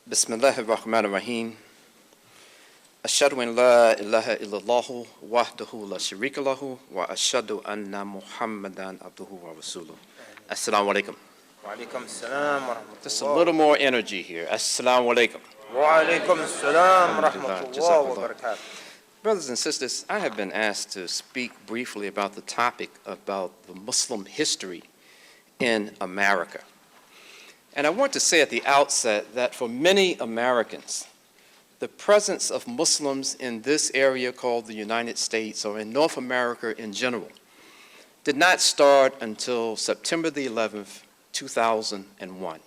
Bismillah ar-Rahman ar-Rahim. Ashhadu an la ilaha illallah wahdahu la sharika lahu wa ashhadu anna Muhammadan abduhu wa rasuluh. Assalamu alaikum. Wa alaikum assalam wa rahmatullah. Just a little more energy here. Assalamu alaikum. Wa alaikum assalam wa rahmatullah wa barakatuh. Brothers and sisters, I have been asked to speak briefly about the topic about the Muslim history in America. And I want to say at the outset that for many Americans, the presence of Muslims in this area called the United States, or in North America in general, did not start until September the 11th, 2001.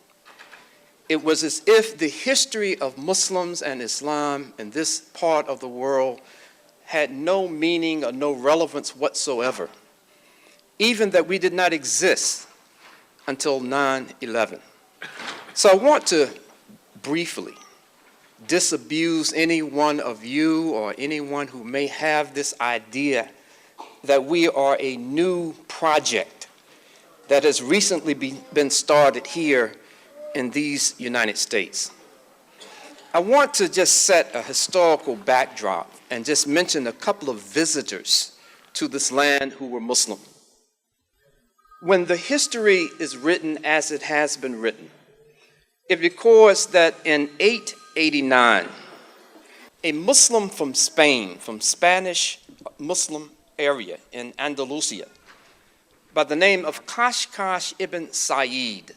It was as if the history of Muslims and Islam in this part of the world had no meaning or no relevance whatsoever, even that we did not exist until 9/11. So I want to briefly disabuse any one of you or anyone who may have this idea that we are a new project that has recently been started here in these United States. I want to just set a historical backdrop and just mention a couple of visitors to this land who were Muslim. When the history is written as it has been written, it records that in 889, a Muslim from Spain, from Spanish Muslim area in Andalusia, by the name of Qashqash ibn Said,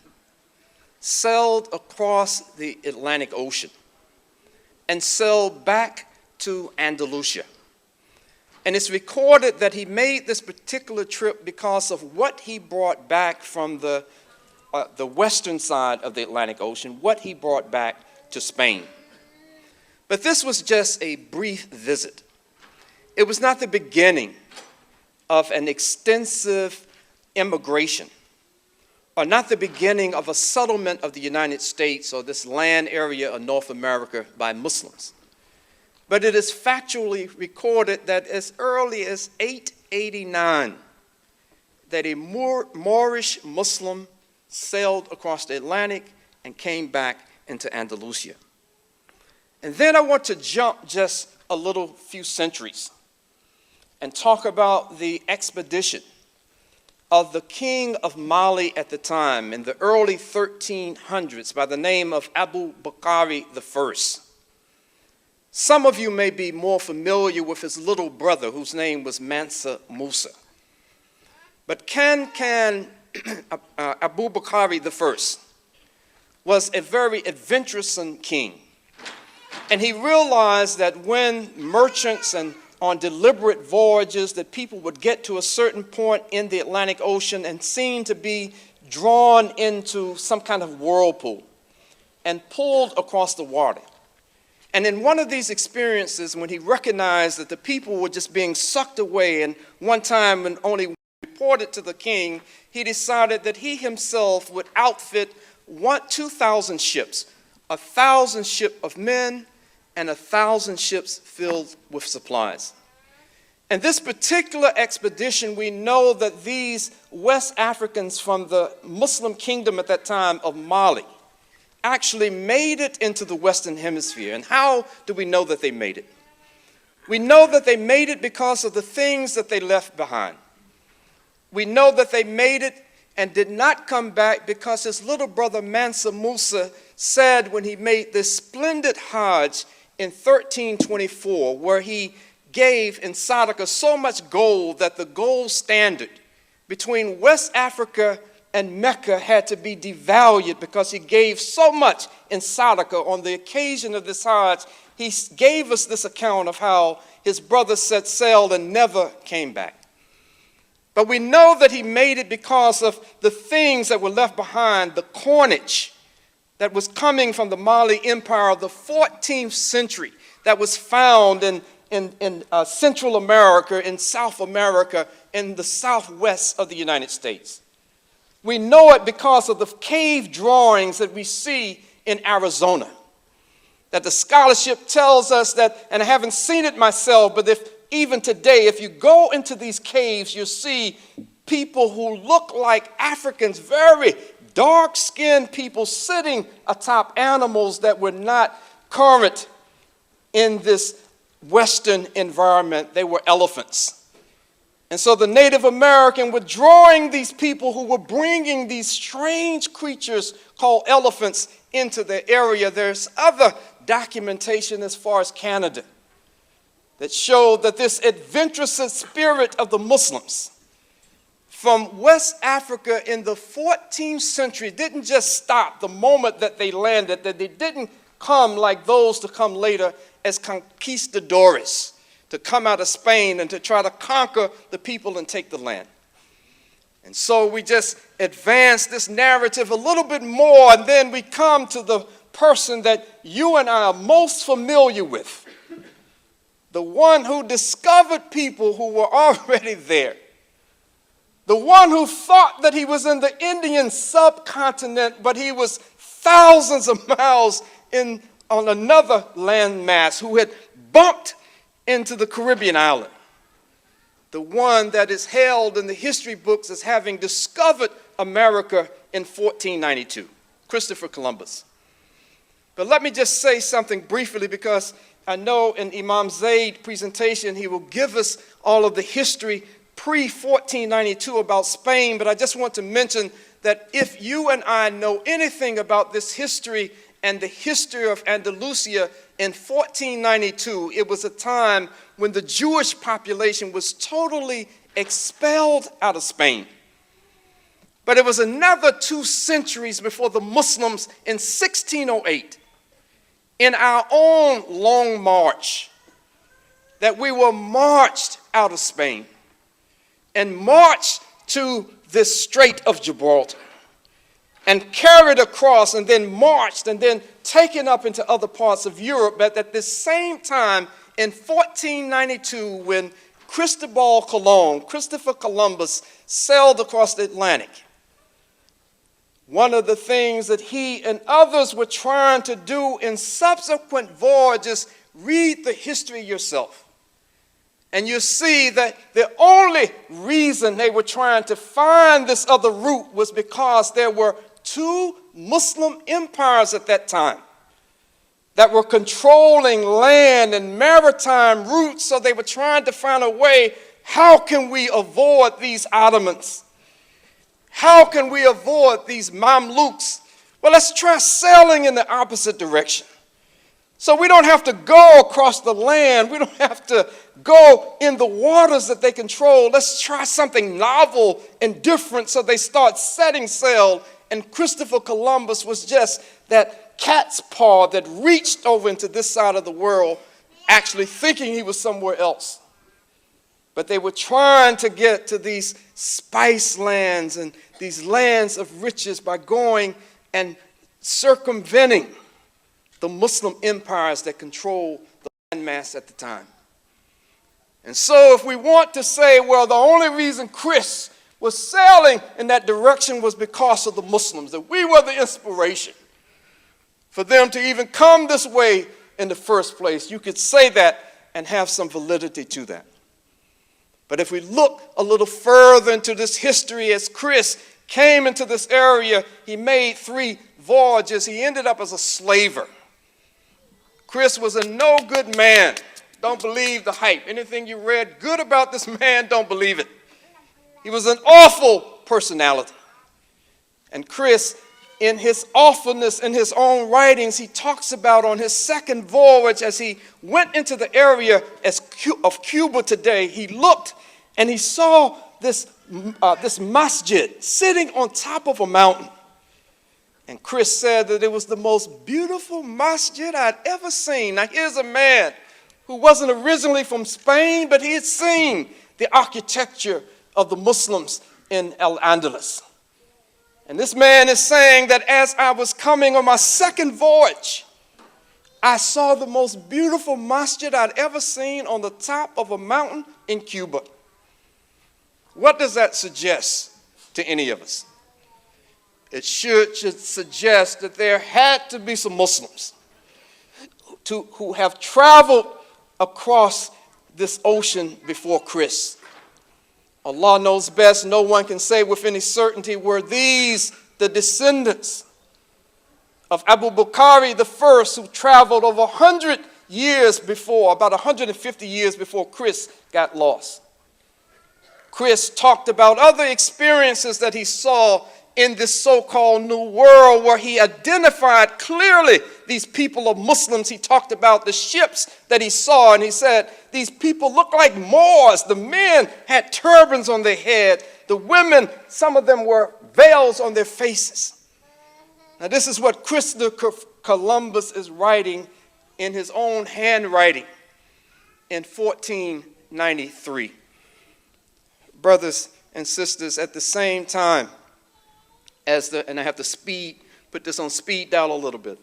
sailed across the Atlantic Ocean and sailed back to Andalusia. And it's recorded that he made this particular trip because of what he brought back from the western side of the Atlantic Ocean, what he brought back to Spain. But this was just a brief visit. It was not the beginning of an extensive immigration, or not the beginning of a settlement of the United States or this land area of North America by Muslims. But it is factually recorded that as early as 889, that a Moorish Muslim sailed across the Atlantic and came back into Andalusia. And then I want to jump just a little few centuries and talk about the expedition of the king of Mali at the time in the early 1300s by the name of Abu Bakr I. Some of you may be more familiar with his little brother whose name was Mansa Musa. But Abu Bakr I was a very adventuresome king. And he realized that when merchants and on deliberate voyages that people would get to a certain point in the Atlantic Ocean and seem to be drawn into some kind of whirlpool and pulled across the water. And in one of these experiences, when he recognized that the people were just being sucked away, and one time when only reported to the king, he decided that he himself would outfit 2,000 ships, 1,000 ships of men and 1,000 ships filled with supplies. And this particular expedition, we know that these West Africans from the Muslim kingdom at that time of Mali actually made it into the Western Hemisphere. And how do we know that they made it? We know that they made it because of the things that they left behind. We know that they made it and did not come back because his little brother Mansa Musa said when he made this splendid Hajj in 1324, where he gave in Sadaqah so much gold that the gold standard between West Africa and Mecca had to be devalued because he gave so much in Sadaqah on the occasion of this Hajj. He gave us this account of how his brother set sail and never came back. But we know that he made it because of the things that were left behind, the coinage that was coming from the Mali Empire of the 14th century that was found in Central America, in South America, in the southwest of the United States. We know it because of the cave drawings that we see in Arizona. That the scholarship tells us that, and I haven't seen it myself, but even today, if you go into these caves, you'll see people who look like Africans, very dark-skinned people sitting atop animals that were not current in this Western environment. They were elephants. And so the Native American were drawing these people who were bringing these strange creatures called elephants into the area. There's other documentation as far as Canada that showed that this adventurous spirit of the Muslims from West Africa in the 14th century didn't just stop the moment that they landed, that they didn't come like those to come later as conquistadores, to come out of Spain and to try to conquer the people and take the land. And so we just advance this narrative a little bit more, and then we come to the person that you and I are most familiar with, the one who discovered people who were already there, the one who thought that he was in the Indian subcontinent, but he was thousands of miles on another landmass, who had bumped into the Caribbean island. The one that is held in the history books as having discovered America in 1492, Christopher Columbus. But let me just say something briefly, because I know in Imam Zaid's presentation he will give us all of the history pre-1492 about Spain, but I just want to mention that if you and I know anything about this history and the history of Andalusia in 1492, it was a time when the Jewish population was totally expelled out of Spain. But it was another 2 centuries before the Muslims in 1608, in our own long march, that we were marched out of Spain and marched to this Strait of Gibraltar and carried across and then marched and then taken up into other parts of Europe. But at the same time, in 1492, when Christopher Columbus sailed across the Atlantic, one of the things that he and others were trying to do in subsequent voyages, read the history yourself, and you see that the only reason they were trying to find this other route was because there were 2 Muslim empires at that time that were controlling land and maritime routes. So they were trying to find a way, how can we avoid these Ottomans? How can we avoid these Mamluks? Well, let's try sailing in the opposite direction. So we don't have to go across the land. We don't have to go in the waters that they control. Let's try something novel and different. So they start setting sail, and Christopher Columbus was just that cat's paw that reached over into this side of the world, actually thinking he was somewhere else. But they were trying to get to these spice lands and these lands of riches by going and circumventing the Muslim empires that control the landmass at the time. And so if we want to say, well, the only reason Chris was sailing in that direction was because of the Muslims, that we were the inspiration for them to even come this way in the first place, you could say that and have some validity to that. But if we look a little further into this history, as Chris came into this area, he made 3 voyages. He ended up as a slaver. Chris was a no good man. Don't believe the hype. Anything you read good about this man, don't believe it. He was an awful personality. And Chris, in his awfulness in his own writings, he talks about on his second voyage, as he went into the area of Cuba today, he looked and he saw this masjid sitting on top of a mountain. And Chris said that it was the most beautiful masjid I'd ever seen. Now here's a man who wasn't originally from Spain, but he had seen the architecture of the Muslims in Al-Andalus. And this man is saying that as I was coming on my second voyage, I saw the most beautiful masjid I'd ever seen on the top of a mountain in Cuba. What does that suggest to any of us? It should suggest that there had to be some Muslims who have traveled across this ocean before Chris. Allah knows best. No one can say with any certainty were these the descendants of Abu Bukhari the first, who traveled over 100 years before, about 150 years before Chris got lost. Chris talked about other experiences that he saw in this so-called New World, where he identified clearly these people of Muslims. He talked about the ships that he saw, and he said, these people look like Moors. The men had turbans on their head. The women, some of them were veils on their faces. Now, this is what Christopher Columbus is writing in his own handwriting in 1493. Brothers and sisters, at the same time and I have to put this on speed dial a little bit.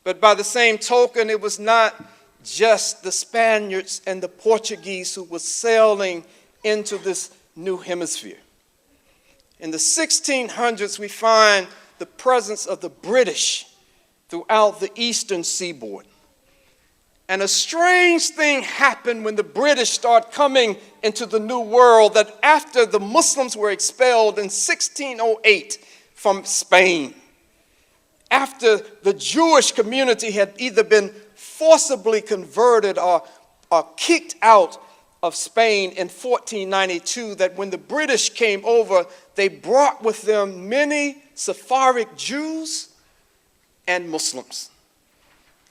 But by the same token, it was not just the Spaniards and the Portuguese who were sailing into this new hemisphere. In the 1600s, we find the presence of the British throughout the eastern seaboard. And a strange thing happened when the British started coming into the New World, that after the Muslims were expelled in 1608 from Spain, after the Jewish community had either been forcibly converted or kicked out of Spain in 1492, that when the British came over, they brought with them many Sephardic Jews and Muslims.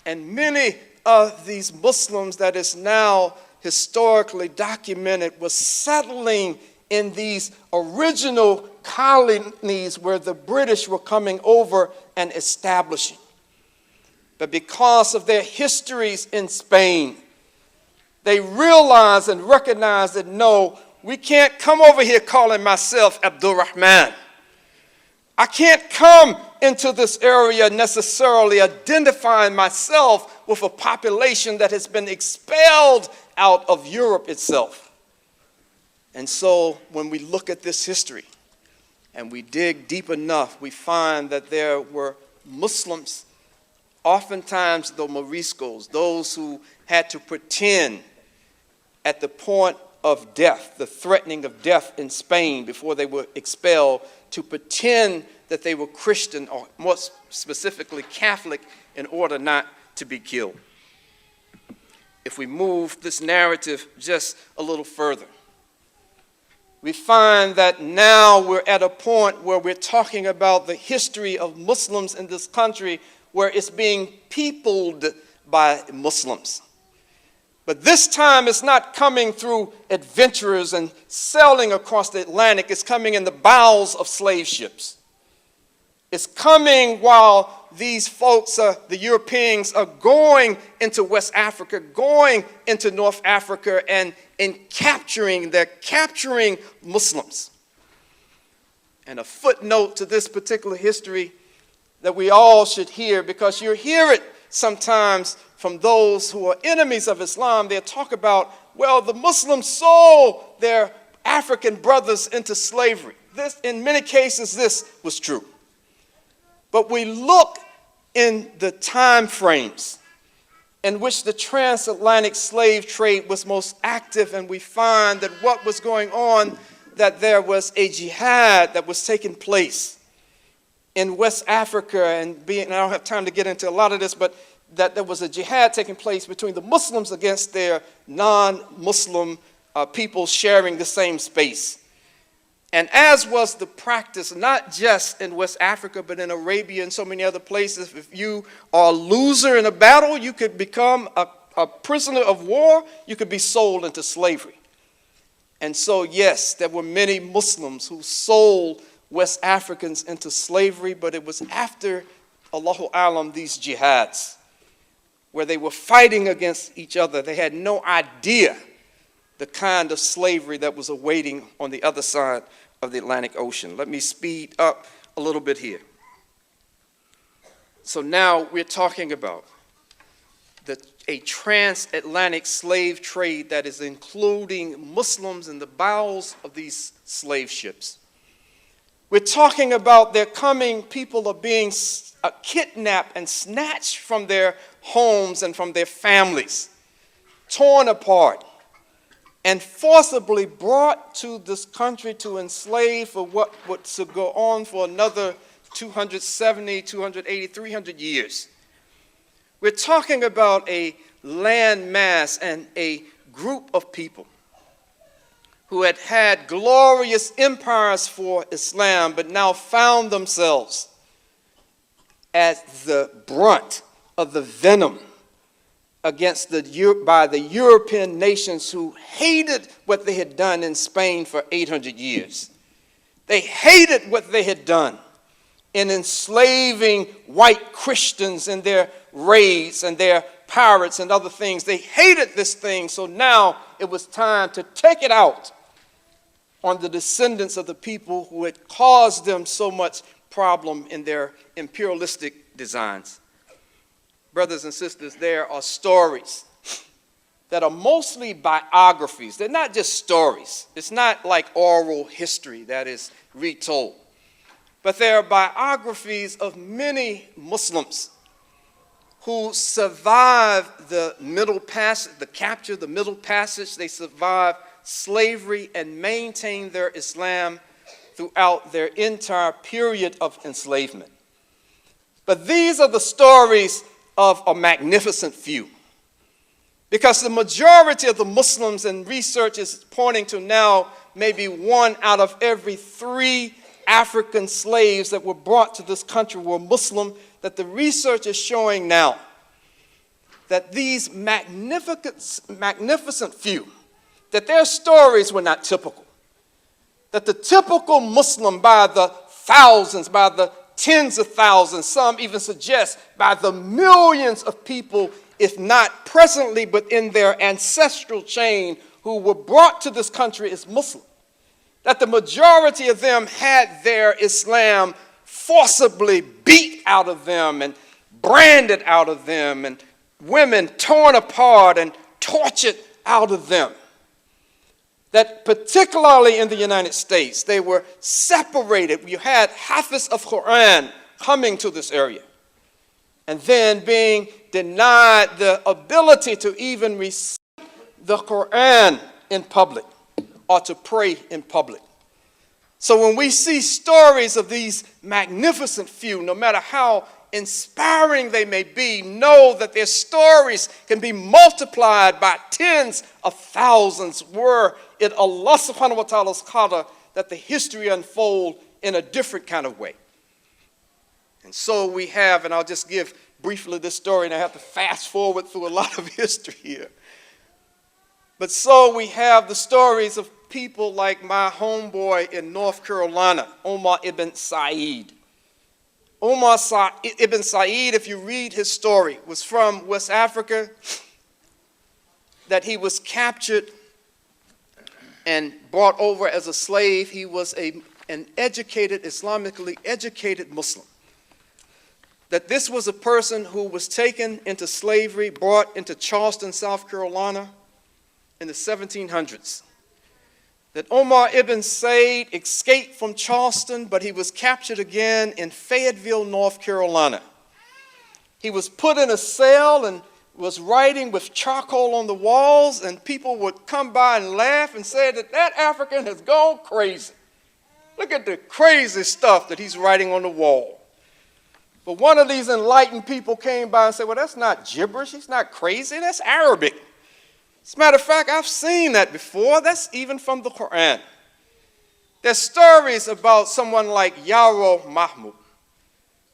And many of these Muslims that is now historically documented was settling in these original colonies where the British were coming over and establishing. But because of their histories in Spain, they realized and recognized that no, we can't come over here calling myself Abdul Rahman. I can't come into this area necessarily identifying myself with a population that has been expelled out of Europe itself. And so when we look at this history and we dig deep enough, we find that there were Muslims, oftentimes the Moriscos, those who had to pretend at the point of death, the threatening of death in Spain before they were expelled, to pretend that they were Christian, or more specifically Catholic, in order not to be killed. If we move this narrative just a little further, we find that now we're at a point where we're talking about the history of Muslims in this country, where it's being peopled by Muslims. But this time it's not coming through adventurers and sailing across the Atlantic. It's coming in the bowels of slave ships. It's coming while these folks, the Europeans, are going into West Africa, going into North Africa, and they're capturing Muslims. And a footnote to this particular history that we all should hear, because you hear it sometimes from those who are enemies of Islam. They talk about, well, the Muslims sold their African brothers into slavery. This, in many cases, this was true. But we look in the time frames in which the transatlantic slave trade was most active, and we find that what was going on, that there was a jihad that was taking place in West Africa, and I don't have time to get into a lot of this, but that there was a jihad taking place between the Muslims against their non-Muslim people sharing the same space. And as was the practice, not just in West Africa, but in Arabia and so many other places, if you are a loser in a battle, you could become a prisoner of war, you could be sold into slavery. And so, yes, there were many Muslims who sold West Africans into slavery, but it was after, Allahu Alam, these jihads, where they were fighting against each other. They had no idea the kind of slavery that was awaiting on the other side of the Atlantic Ocean. Let me speed up a little bit here. So now we're talking about a transatlantic slave trade that is including Muslims in the bowels of these slave ships. We're talking about their coming, people are being kidnapped and snatched from their homes and from their families, torn apart, and forcibly brought to this country to enslave for what would go on for another 270, 280, 300 years. We're talking about a land mass and a group of people who had had glorious empires for Islam, but now found themselves at the brunt of the venom against by the European nations who hated what they had done in Spain for 800 years. They hated what they had done in enslaving white Christians in their raids and their pirates and other things. They hated this thing, so now it was time to take it out on the descendants of the people who had caused them so much problem in their imperialistic designs. Brothers and sisters, there are stories that are mostly biographies. They're not just stories. It's not like oral history that is retold. But there are biographies of many Muslims who survived the Middle Passage, the capture of the Middle Passage. They survived slavery and maintained their Islam throughout their entire period of enslavement. But these are the stories of a magnificent few. Because the majority of the Muslims, and research is pointing to now maybe 1 out of every 3 African slaves that were brought to this country were Muslim, that the research is showing now that these magnificent few, that their stories were not typical. That the typical Muslim, by the thousands, by the tens of thousands, some even suggest by the millions of people, if not presently, but in their ancestral chain, who were brought to this country as Muslim, that the majority of them had their Islam forcibly beat out of them and branded out of them, and women torn apart and tortured out of them. That particularly in the United States, they were separated. You had Hafiz of Qur'an coming to this area, and then being denied the ability to even recite the Qur'an in public or to pray in public. So when we see stories of these magnificent few, no matter how inspiring they may be, know that their stories can be multiplied by tens of thousands were it Allah subhanahu wa ta'ala's qadr that the history unfold in a different kind of way. And so we have, and I'll just give briefly this story, and I have to fast forward through a lot of history here. But so we have the stories of people like my homeboy in North Carolina, Omar ibn Said. Omar ibn Said, if you read his story, was from West Africa, that he was captured and brought over as a slave. He was an educated, Islamically educated Muslim. That this was a person who was taken into slavery, brought into Charleston, South Carolina in the 1700s. That Omar ibn Said escaped from Charleston, but he was captured again in Fayetteville, North Carolina. He was put in a cell and was writing with charcoal on the walls, and people would come by and laugh and say that African has gone crazy. Look at the crazy stuff that he's writing on the wall. But one of these enlightened people came by and said, well, that's not gibberish, he's not crazy, that's Arabic. As a matter of fact, I've seen that before. That's even from the Qur'an. There's stories about someone like Yaro Mahmud,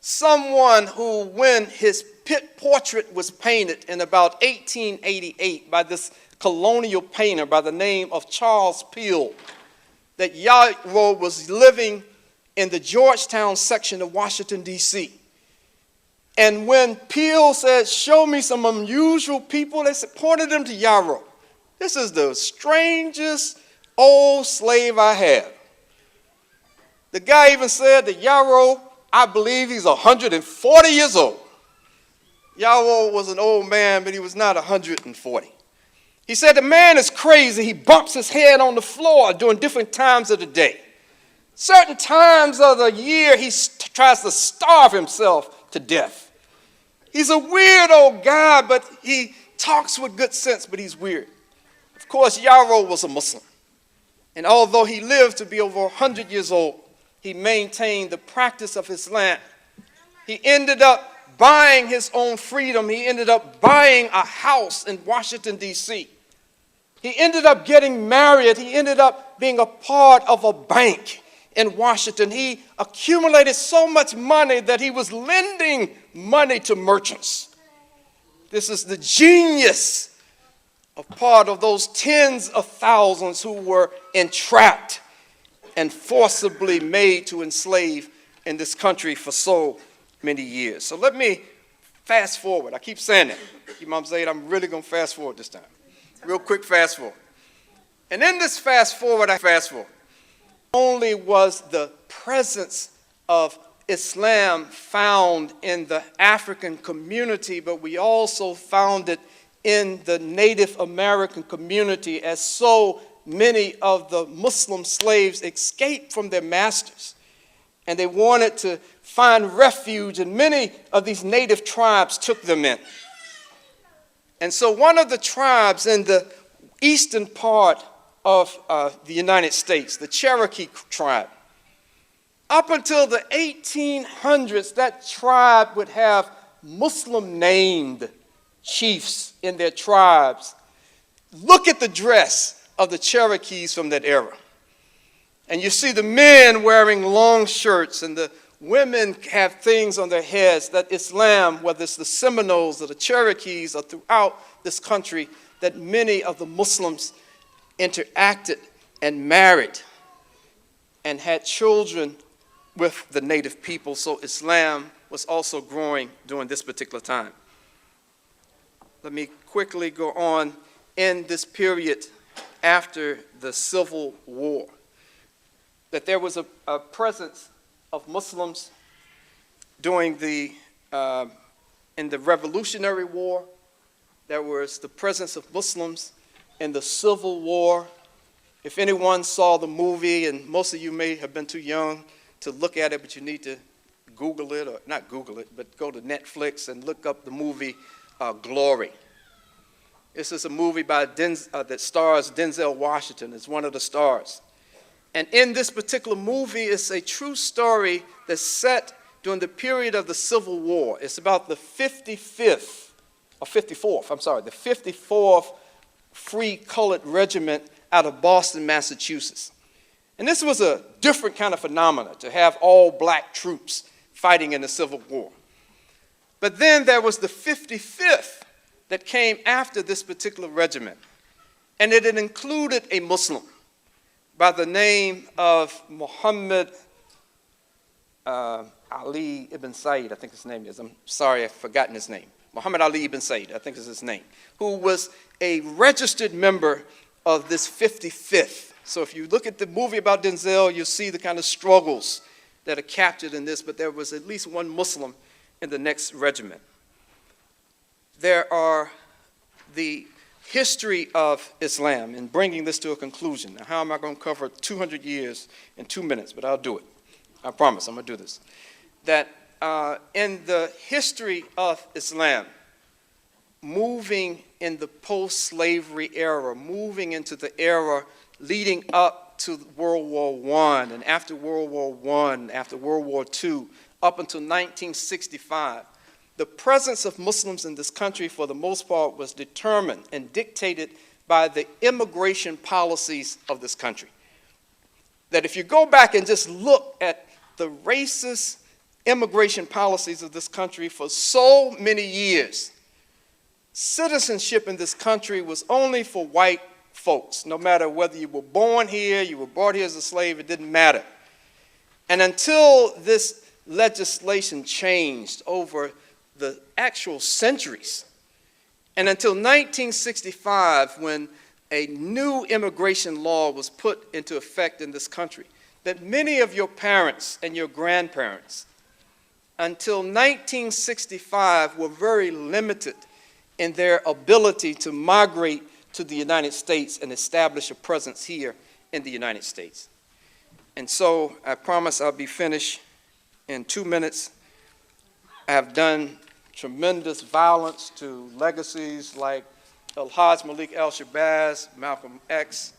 someone who, when his pit portrait was painted in about 1888 by this colonial painter by the name of Charles Peale, that Yaro was living in the Georgetown section of Washington, D.C. And when Peale said, show me some unusual people, they pointed them to Yaro. This is the strangest old slave I have. The guy even said that Yaro, I believe he's 140 years old. Yaro was an old man, but he was not 140. He said the man is crazy. He bumps his head on the floor during different times of the day. Certain times of the year, he tries to starve himself to death. He's a weird old guy, but he talks with good sense, but he's weird. Of course, Yaro was a Muslim. And although he lived to be over 100 years old, he maintained the practice of Islam. He ended up buying his own freedom. He ended up buying a house in Washington, D.C. He ended up getting married. He ended up being a part of a bank in Washington. He accumulated so much money that he was lending money to merchants. This is the genius of part of those tens of thousands who were entrapped and forcibly made to enslave in this country for so many years. So let me fast forward. I keep saying that. Imam Zaid, I'm really going to fast forward this time. Real quick fast forward. And in this fast forward, only was the presence of Islam found in the African community, but we also found it in the Native American community, as so many of the Muslim slaves escaped from their masters. And they wanted to find refuge, and many of these native tribes took them in. And so one of the tribes in the eastern part of the United States, the Cherokee tribe, up until the 1800s, that tribe would have Muslim-named chiefs in their tribes. Look at the dress of the Cherokees from that era. And you see the men wearing long shirts, and the women have things on their heads that Islam, whether it's the Seminoles or the Cherokees or throughout this country, that many of the Muslims interacted and married and had children with the native people. So Islam was also growing during this particular time. Let me quickly go on. In this period after the Civil War, that there was a presence of Muslims during in the Revolutionary War. There was the presence of Muslims in the Civil War. If anyone saw the movie, and most of you may have been too young to look at it, but you need to Google it, or not Google it, but go to Netflix and look up the movie Glory. This is a movie that stars Denzel Washington as one of the stars. And in this particular movie, it's a true story that's set during the period of the Civil War. It's about the 54th Free Colored Regiment out of Boston, Massachusetts. And this was a different kind of phenomenon, to have all black troops fighting in the Civil War. But then there was the 55th that came after this particular regiment. And it had included a Muslim by the name of Muhammad Ali ibn Said, I think his name is. I'm sorry, I've forgotten his name. Muhammad Ali ibn Said, I think is his name, who was a registered member of this 55th. So if you look at the movie about Denzel, you'll see the kind of struggles that are captured in this, but there was at least one Muslim in the next regiment. There are the history of Islam, and bringing this to a conclusion. Now, how am I going to cover 200 years in 2 minutes? But I'll do it. I promise I'm going to do this. That in the history of Islam, moving in the post-slavery era, moving into the era leading up to World War I, and after World War I, after World War II, up until 1965, the presence of Muslims in this country, for the most part, was determined and dictated by the immigration policies of this country. That if you go back and just look at the racist immigration policies of this country for so many years, citizenship in this country was only for white folks. No matter whether you were born here, you were brought here as a slave, it didn't matter. And until this legislation changed over the actual centuries, and until 1965, when a new immigration law was put into effect in this country, that many of your parents and your grandparents, until 1965, were very limited in their ability to migrate to the United States and establish a presence here in the United States. And so I promise I'll be finished in 2 minutes. I have done tremendous violence to legacies like El-Hajj Malik El-Shabazz, Malcolm X.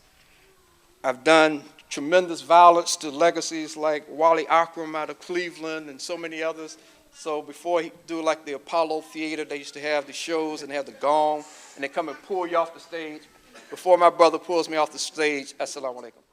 I've done tremendous violence to legacies like Wally Akram out of Cleveland and so many others. So before he do like the Apollo Theater, they used to have the shows and they have the gong, and they come and pull you off the stage. Before my brother pulls me off the stage, assalamu alaikum.